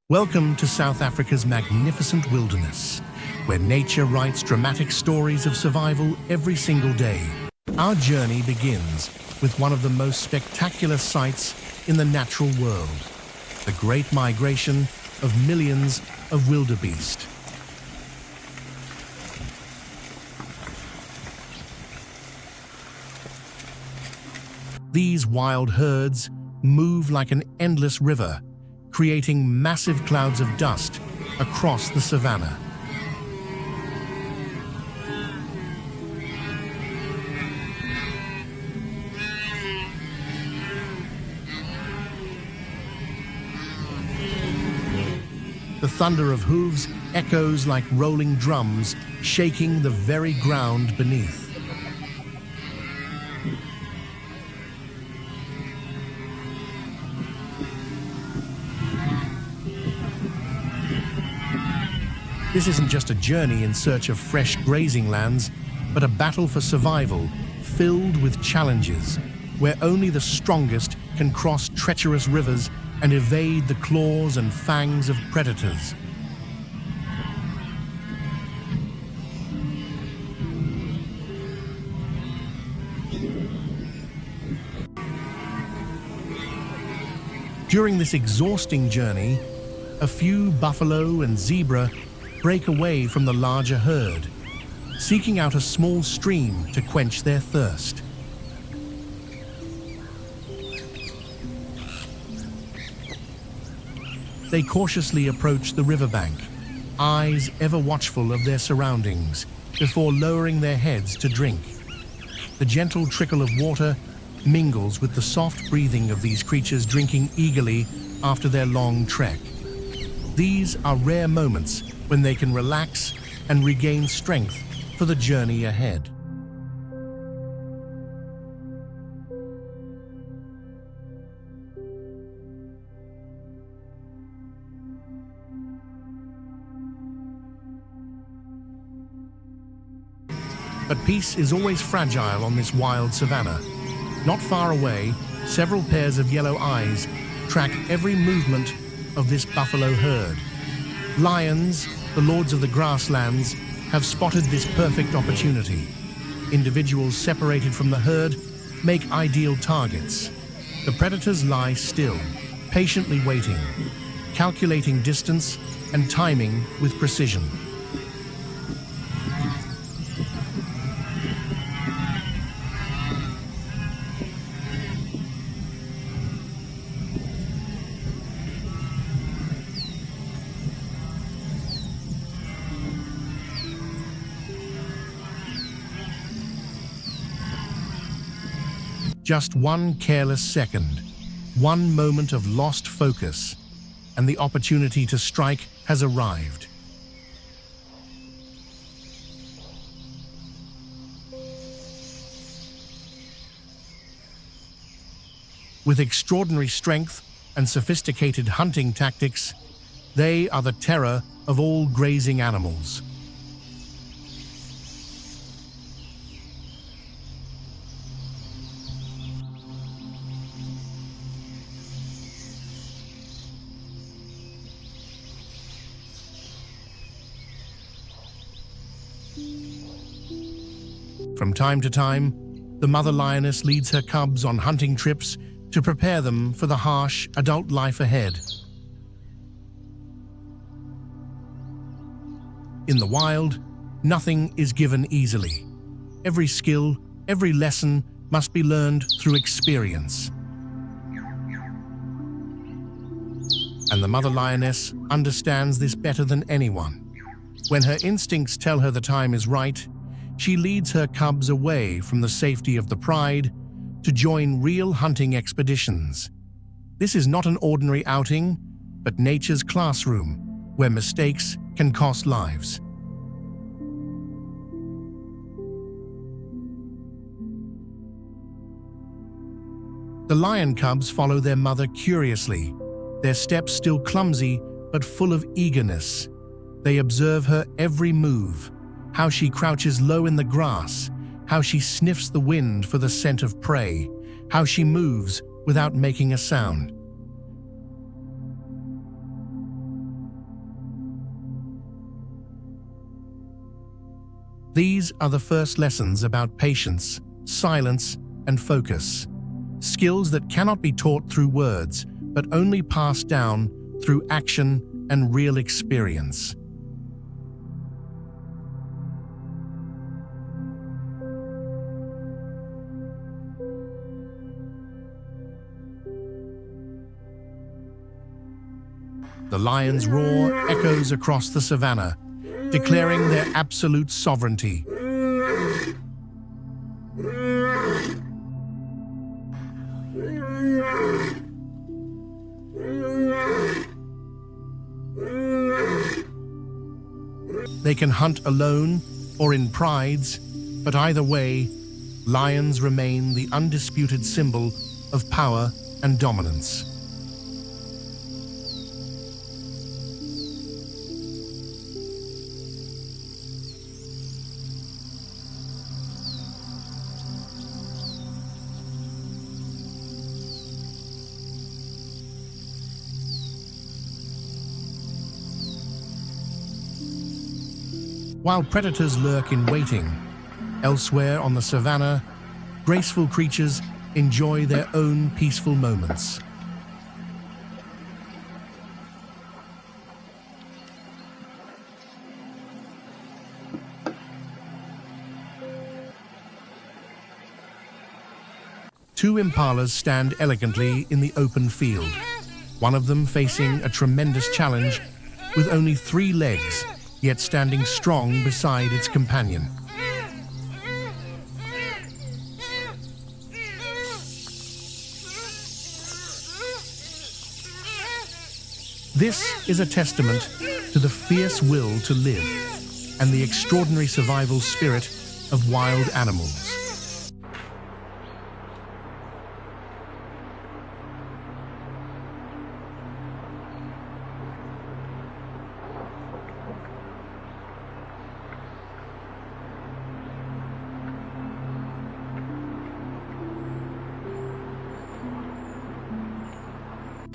Welcome to South Africa's magnificent wilderness, where nature writes dramatic stories of survival every single day. Our journey begins with one of the most spectacular sights in the natural world, the great migration of millions of wildebeest. These wild herds move like an endless river, creating massive clouds of dust across the savanna. The thunder of hooves echoes like rolling drums, shaking the very ground beneath. This isn't just a journey in search of fresh grazing lands, but a battle for survival filled with challenges, where only the strongest can cross treacherous rivers and evade the claws and fangs of predators. During this exhausting journey, a few buffalo and zebra break away from the larger herd, seeking out a small stream to quench their thirst. They cautiously approach the riverbank, eyes ever watchful of their surroundings, before lowering their heads to drink. The gentle trickle of water mingles with the soft breathing of these creatures drinking eagerly after their long trek. These are rare moments when they can relax and regain strength for the journey ahead. But peace is always fragile on this wild savanna. Not far away, several pairs of yellow eyes track every movement of this buffalo herd. Lions, the lords of the grasslands, have spotted this perfect opportunity. Individuals separated from the herd make ideal targets. The predators lie still, patiently waiting, calculating distance and timing with precision. Just one careless second, one moment of lost focus, and the opportunity to strike has arrived. With extraordinary strength and sophisticated hunting tactics, they are the terror of all grazing animals. From time to time, the mother lioness leads her cubs on hunting trips to prepare them for the harsh adult life ahead. In the wild, nothing is given easily. Every skill, every lesson must be learned through experience. And the mother lioness understands this better than anyone. When her instincts tell her the time is right, she leads her cubs away from the safety of the pride to join real hunting expeditions. This is not an ordinary outing, but nature's classroom, where mistakes can cost lives. The lion cubs follow their mother curiously, their steps still clumsy but full of eagerness. They observe her every move, how she crouches low in the grass, how she sniffs the wind for the scent of prey, how she moves without making a sound. These are the first lessons about patience, silence, and focus. Skills that cannot be taught through words, but only passed down through action and real experience. The lion's roar echoes across the savannah, declaring their absolute sovereignty. They can hunt alone or in prides, but either way, lions remain the undisputed symbol of power and dominance. While predators lurk in waiting, elsewhere on the savannah, graceful creatures enjoy their own peaceful moments. Two impalas stand elegantly in the open field, one of them facing a tremendous challenge with only 3 legs, yet standing strong beside its companion. This is a testament to the fierce will to live and the extraordinary survival spirit of wild animals.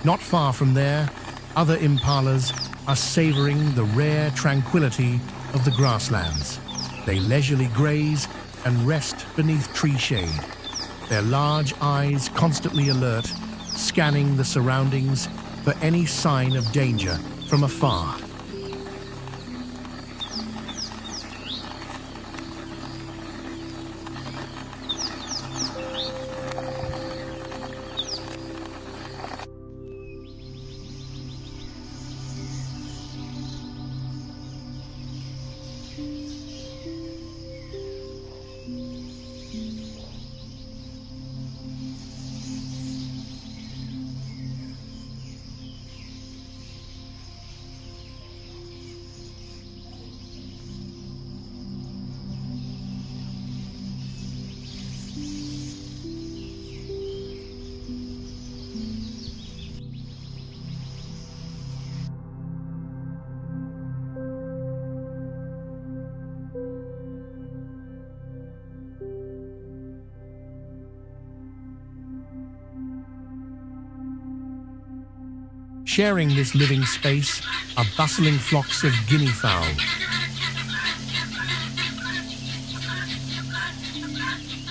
Not far from there, other impalas are savoring the rare tranquility of the grasslands. They leisurely graze and rest beneath tree shade, their large eyes constantly alert, scanning the surroundings for any sign of danger from afar. Sharing this living space are bustling flocks of guinea fowl.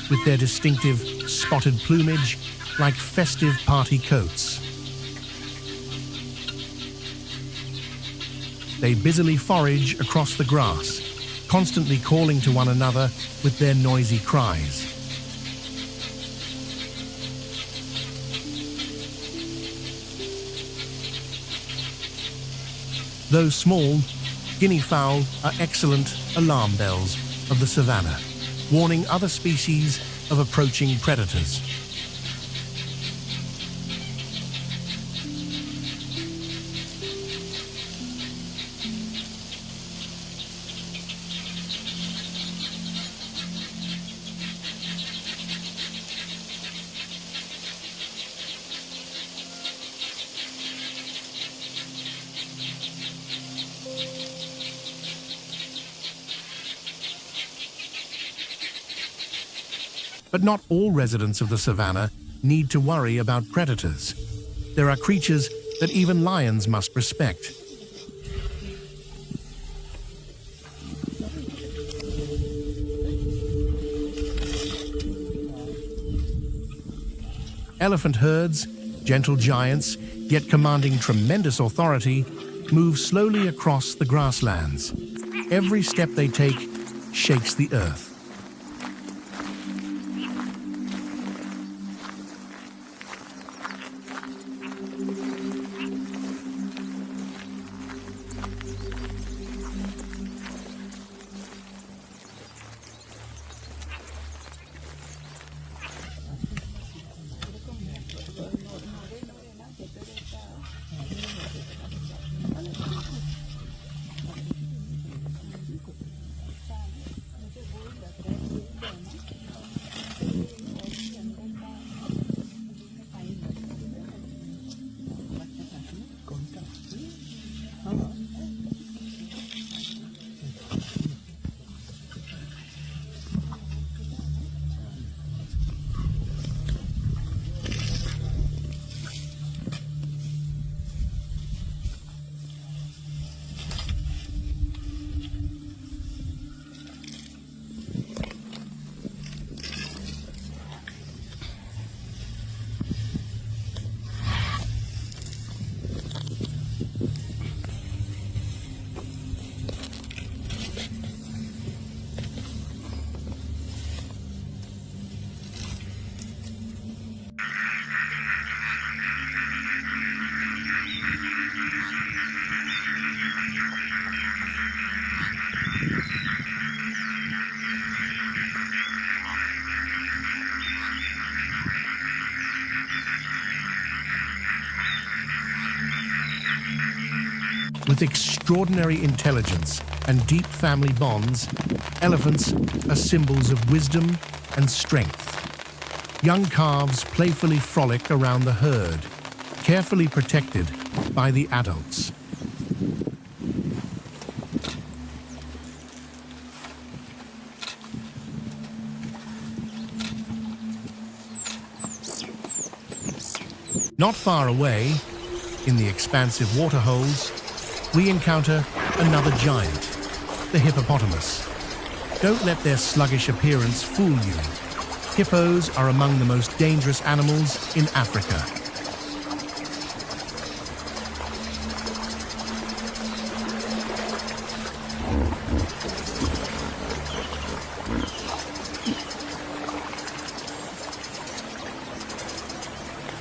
With their distinctive spotted plumage like festive party coats. They busily forage across the grass, constantly calling to one another with their noisy cries. Though small, guinea fowl are excellent alarm bells of the savannah, warning other species of approaching predators. But not all residents of the savannah need to worry about predators. There are creatures that even lions must respect. 'T Elephant herds, gentle giants, yet commanding tremendous authority, move slowly across the grasslands. Every step they take shakes the earth. With extraordinary intelligence and deep family bonds, elephants are symbols of wisdom and strength. Young calves playfully frolic around the herd, carefully protected by the adults. Not far away, in the expansive waterholes, we encounter another giant, the hippopotamus. Don't let their sluggish appearance fool you. Hippos are among the most dangerous animals in Africa.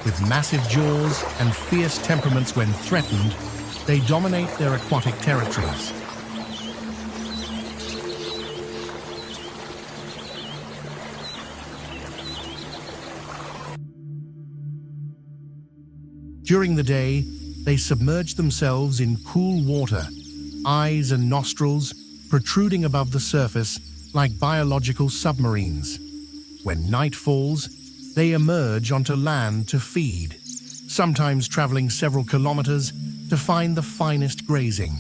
With massive jaws and fierce temperaments when threatened, they dominate their aquatic territories. During the day, they submerge themselves in cool water, eyes and nostrils protruding above the surface like biological submarines. When night falls, they emerge onto land to feed, sometimes traveling several kilometers to find the finest grazing.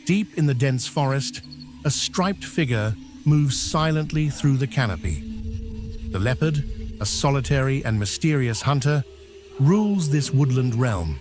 Deep in the dense forest, a striped figure moves silently through the canopy. The leopard, a solitary and mysterious hunter, rules this woodland realm.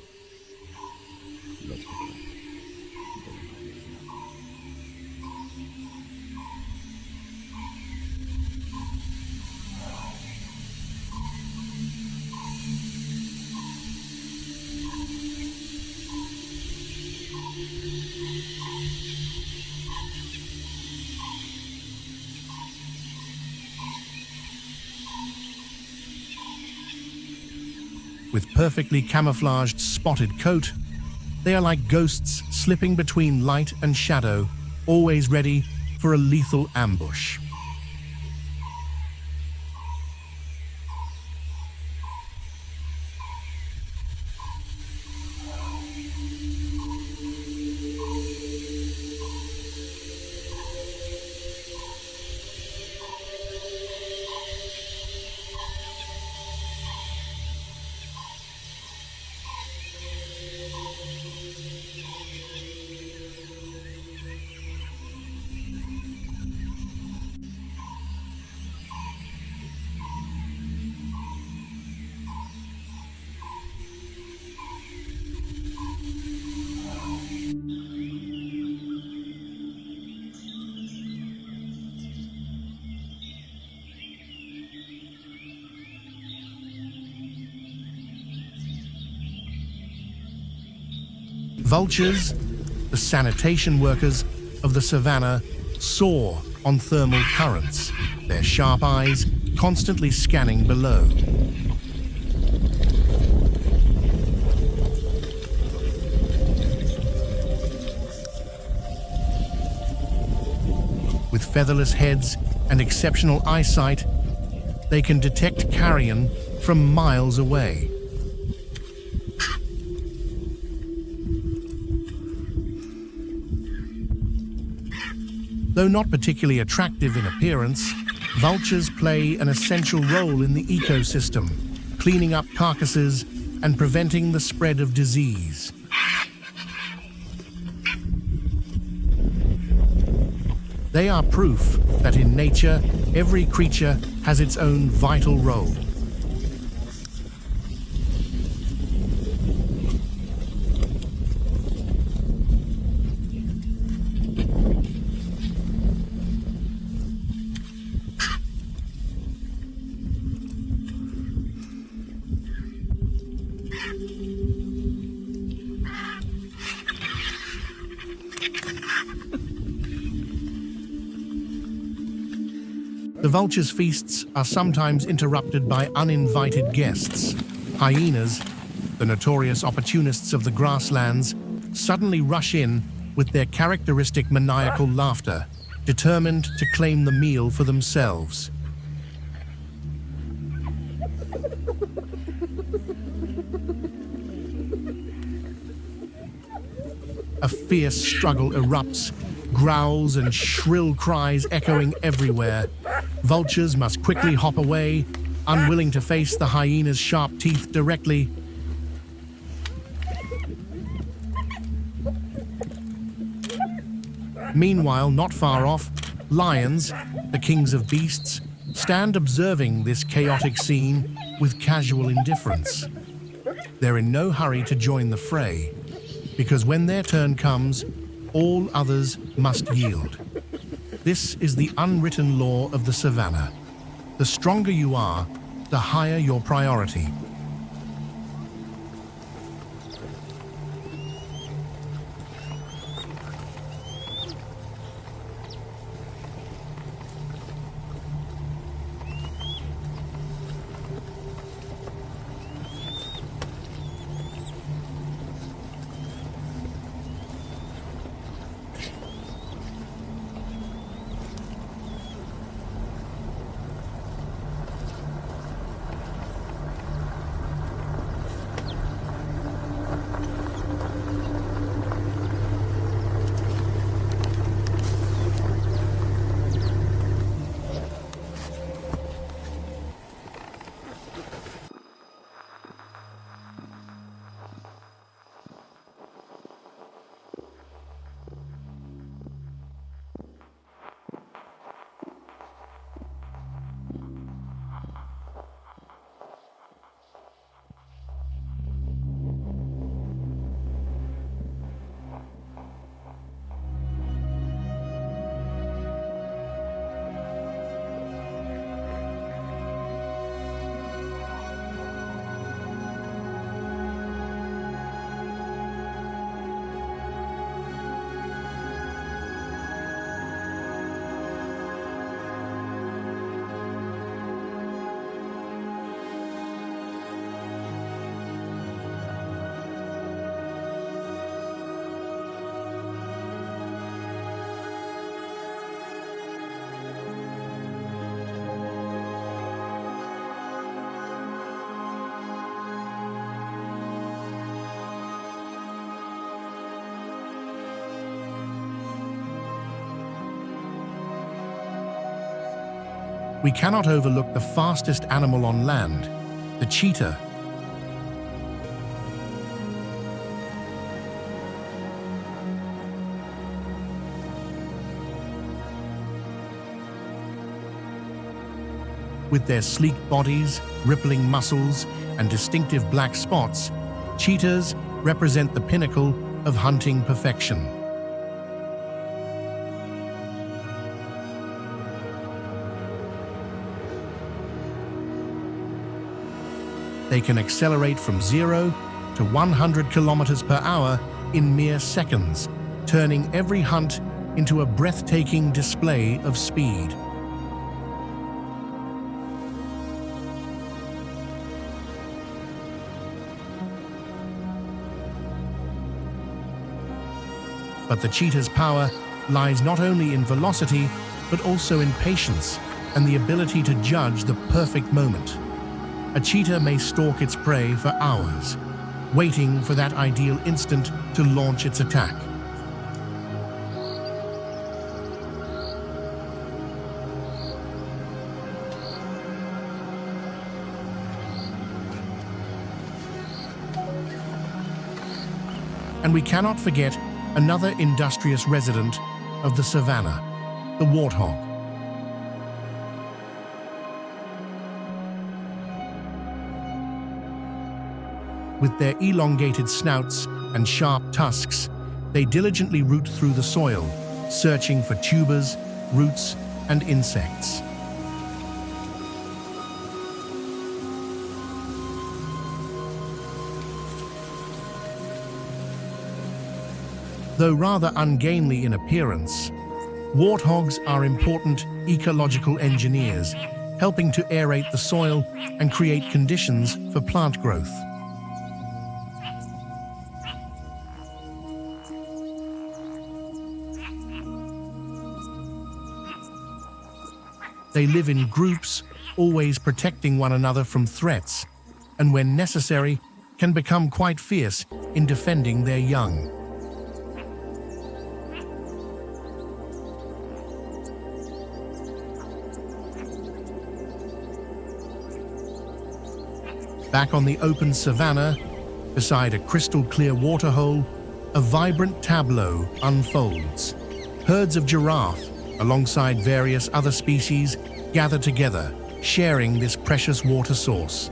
With perfectly camouflaged spotted coat, they are like ghosts slipping between light and shadow, always ready for a lethal ambush. Vultures, the sanitation workers of the savannah, soar on thermal currents, their sharp eyes constantly scanning below. With featherless heads and exceptional eyesight, they can detect carrion from miles away. Though not particularly attractive in appearance, vultures play an essential role in the ecosystem, cleaning up carcasses and preventing the spread of disease. They are proof that in nature, every creature has its own vital role. The vulture's feasts are sometimes interrupted by uninvited guests. Hyenas, the notorious opportunists of the grasslands, suddenly rush in with their characteristic maniacal laughter, determined to claim the meal for themselves. A fierce struggle erupts, growls and shrill cries echoing everywhere. Vultures must quickly hop away, unwilling to face the hyena's sharp teeth directly. Meanwhile, not far off, lions, the kings of beasts, stand observing this chaotic scene with casual indifference. They're in no hurry to join the fray, because when their turn comes, all others must yield. This is the unwritten law of the savannah. The stronger you are, the higher your priority. We cannot overlook the fastest animal on land, the cheetah. With their sleek bodies, rippling muscles, and distinctive black spots, cheetahs represent the pinnacle of hunting perfection. They can accelerate from 0 to 100 kilometers per hour in mere seconds, turning every hunt into a breathtaking display of speed. But the cheetah's power lies not only in velocity, but also in patience and the ability to judge the perfect moment. A cheetah may stalk its prey for hours, waiting for that ideal instant to launch its attack. And we cannot forget another industrious resident of the savanna, the warthog. With their elongated snouts and sharp tusks, they diligently root through the soil, searching for tubers, roots, and insects. Though rather ungainly in appearance, warthogs are important ecological engineers, helping to aerate the soil and create conditions for plant growth. They live in groups, always protecting one another from threats, and when necessary, can become quite fierce in defending their young. Back on the open savanna, beside a crystal-clear waterhole, a vibrant tableau unfolds. Herds of giraffe, alongside various other species, gather together, sharing this precious water source.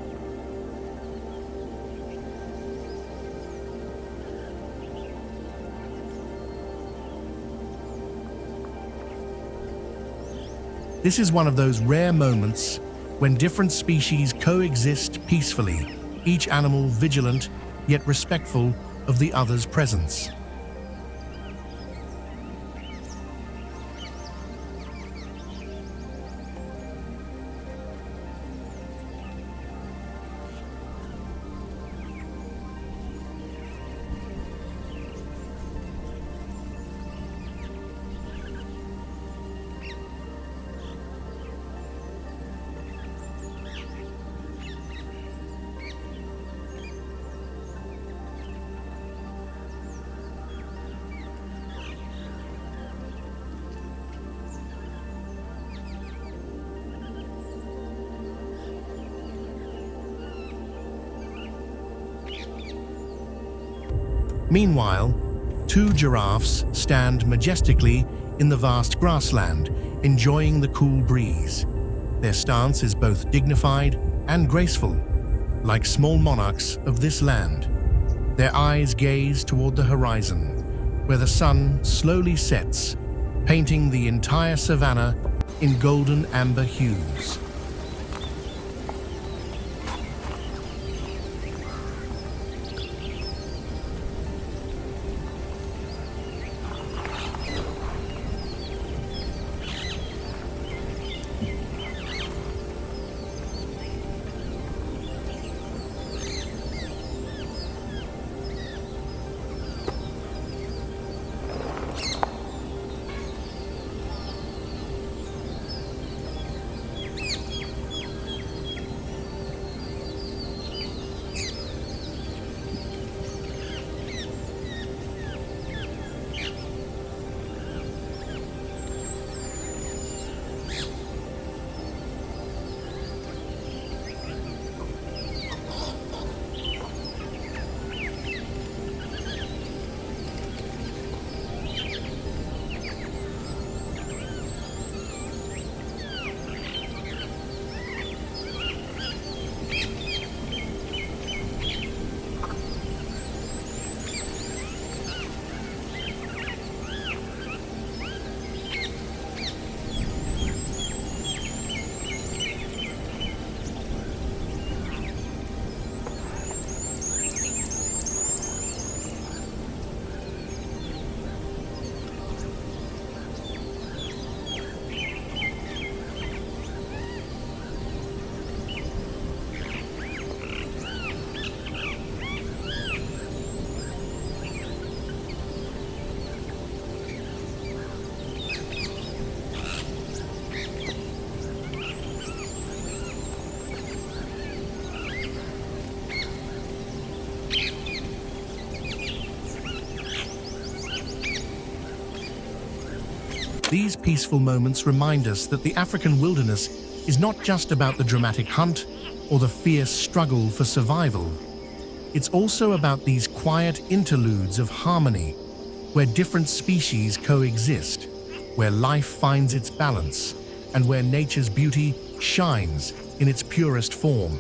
This is one of those rare moments when different species coexist peacefully, each animal vigilant yet respectful of the other's presence. Meanwhile, two giraffes stand majestically in the vast grassland, enjoying the cool breeze. Their stance is both dignified and graceful, like small monarchs of this land. Their eyes gaze toward the horizon, where the sun slowly sets, painting the entire savanna in golden amber hues. These peaceful moments remind us that the African wilderness is not just about the dramatic hunt or the fierce struggle for survival. It's also about these quiet interludes of harmony, where different species coexist, where life finds its balance, and where nature's beauty shines in its purest form.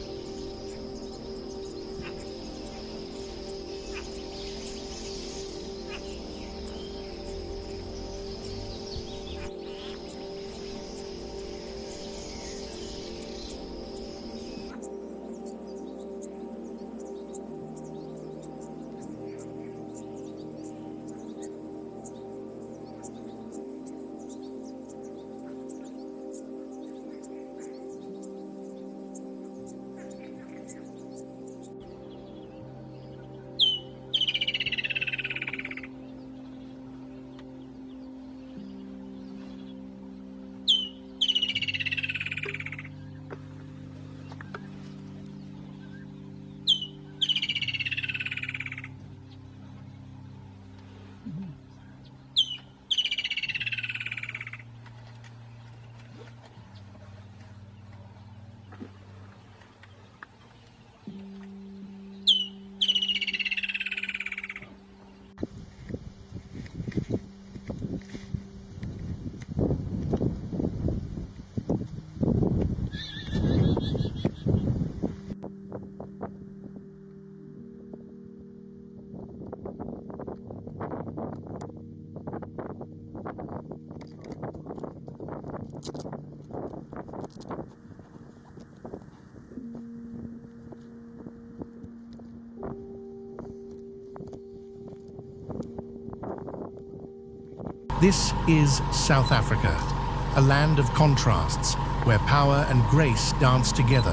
This is South Africa, a land of contrasts, where power and grace dance together,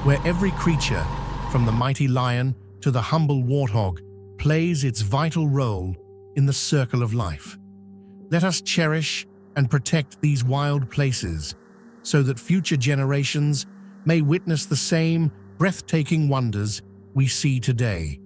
where every creature, from the mighty lion to the humble warthog, plays its vital role in the circle of life. Let us cherish and protect these wild places so that future generations may witness the same breathtaking wonders we see today.